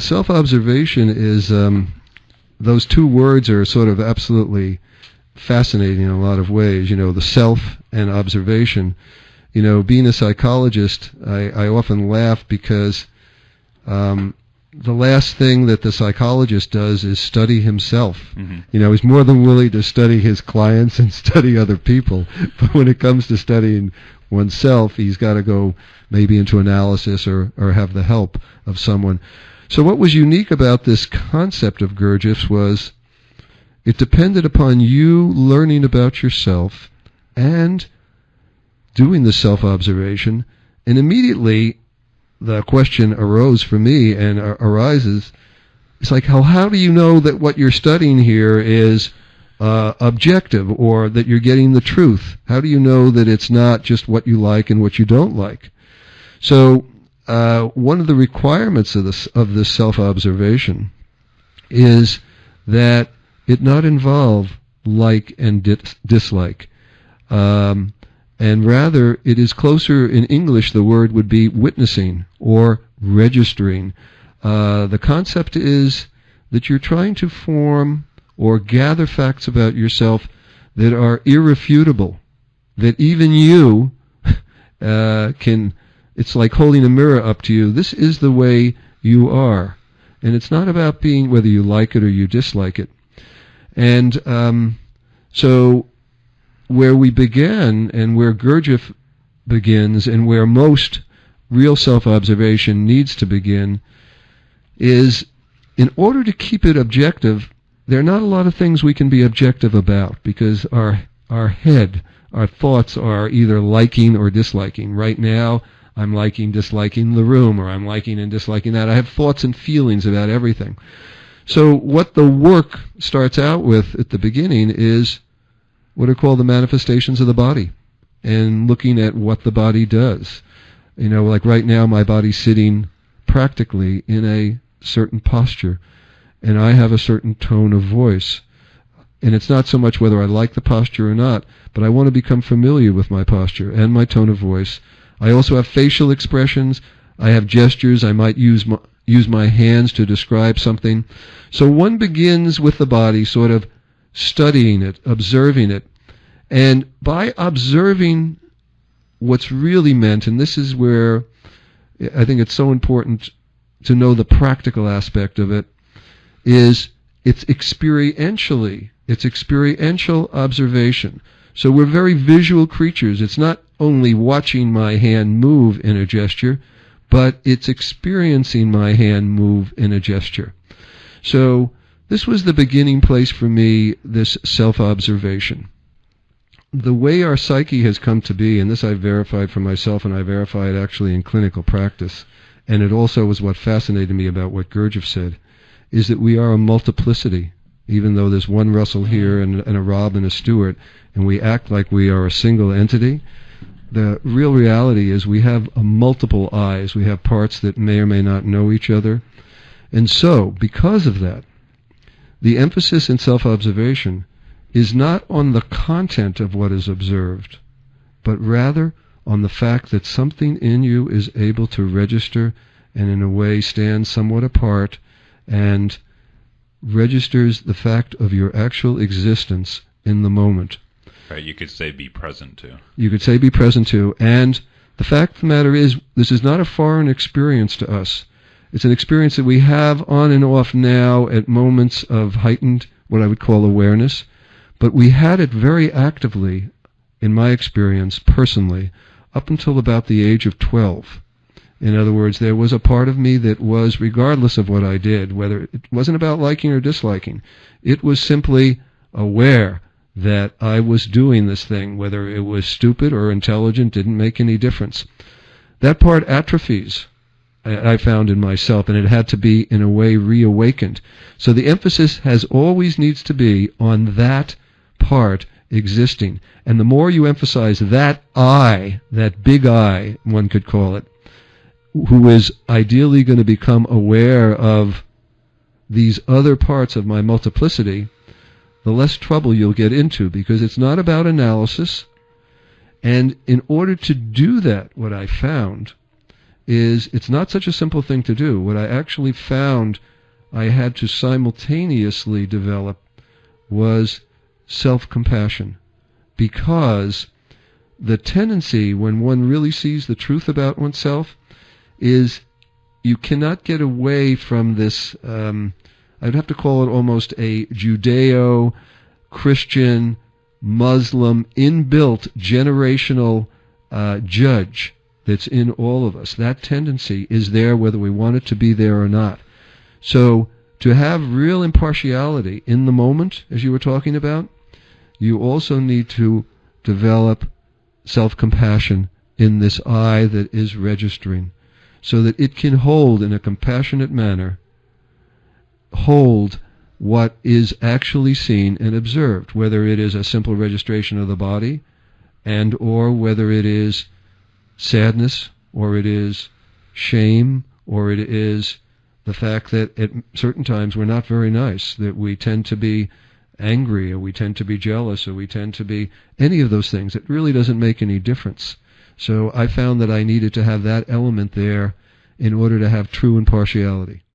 self-observation is, those two words are sort of absolutely fascinating in a lot of ways. The self and observation. Being a psychologist, I often laugh because the last thing that the psychologist does is study himself. Mm-hmm. He's more than willing to study his clients and study other people, but when it comes to studying oneself, he's got to go maybe into analysis or have the help of someone. So what was unique about this concept of Gurdjieff's was it depended upon you learning about yourself and doing the self-observation, and immediately the question arose for me and arises. It's like, how do you know that what you're studying here is objective, or that you're getting the truth? How do you know that it's not just what you like and what you don't like? So one of the requirements of this self-observation is that it not involve like and dislike. And rather, it is closer, in English, the word would be witnessing or registering. The concept is that you're trying to form or gather facts about yourself that are irrefutable, that even you can, it's like holding a mirror up to you. This is the way you are. And it's not about being whether you like it or you dislike it. And so where we began and where Gurdjieff begins and where most real self-observation needs to begin is, in order to keep it objective, there are not a lot of things we can be objective about, because our head, our thoughts are either liking or disliking. Right now, I'm liking, disliking the room, or I'm liking and disliking that. I have thoughts and feelings about everything. So what the work starts out with at the beginning is what are called the manifestations of the body, and looking at what the body does. Like right now, my body's sitting practically in a certain posture, and I have a certain tone of voice. And it's not so much whether I like the posture or not, but I want to become familiar with my posture and my tone of voice. I also have facial expressions. I have gestures. I might use my hands to describe something. So one begins with the body, sort of studying it, observing it. And by observing what's really meant, and this is where I think it's so important to know the practical aspect of it, is it's experiential observation. So we're very visual creatures. It's not only watching my hand move in a gesture, but it's experiencing my hand move in a gesture. So this was the beginning place for me, this self-observation. The way our psyche has come to be, and this I verified for myself, and I verified actually in clinical practice, and it also was what fascinated me about what Gurdjieff said, is that we are a multiplicity. Even though there's one Russell here and a Rob and a Stewart, and we act like we are a single entity, the real reality is we have multiple eyes. We have parts that may or may not know each other. And so, because of that, the emphasis in self-observation is not on the content of what is observed, but rather on the fact that something in you is able to register and in a way stand somewhat apart and registers the fact of your actual existence in the moment. Right, you could say be present to. You could say be present to, and the fact of the matter is, this is not a foreign experience to us. It's an experience that we have on and off now at moments of heightened, what I would call awareness, but we had it very actively, in my experience, personally, up until about the age of 12. In other words, there was a part of me that was, regardless of what I did, whether it wasn't about liking or disliking, it was simply aware that I was doing this thing, whether it was stupid or intelligent, didn't make any difference. That part atrophies, I found in myself, and it had to be, in a way, reawakened. So the emphasis always needs to be on that part existing. And the more you emphasize that I, that big I, one could call it, who is ideally going to become aware of these other parts of my multiplicity, the less trouble you'll get into, because it's not about analysis. And in order to do that, what I found, is it's not such a simple thing to do. What I actually found I had to simultaneously develop was self-compassion, because the tendency when one really sees the truth about oneself is you cannot get away from this, I'd have to call it almost a Judeo-Christian, Muslim, inbuilt generational judge that's in all of us. That tendency is there whether we want it to be there or not. So to have real impartiality in the moment, as you were talking about, you also need to develop self-compassion in this I that is registering, so that it can hold in a compassionate manner, hold what is actually seen and observed, whether it is a simple registration of the body, and or whether it is sadness, or it is shame, or it is the fact that at certain times we're not very nice, that we tend to be angry, or we tend to be jealous, or we tend to be any of those things. It really doesn't make any difference. So I found that I needed to have that element there in order to have true impartiality.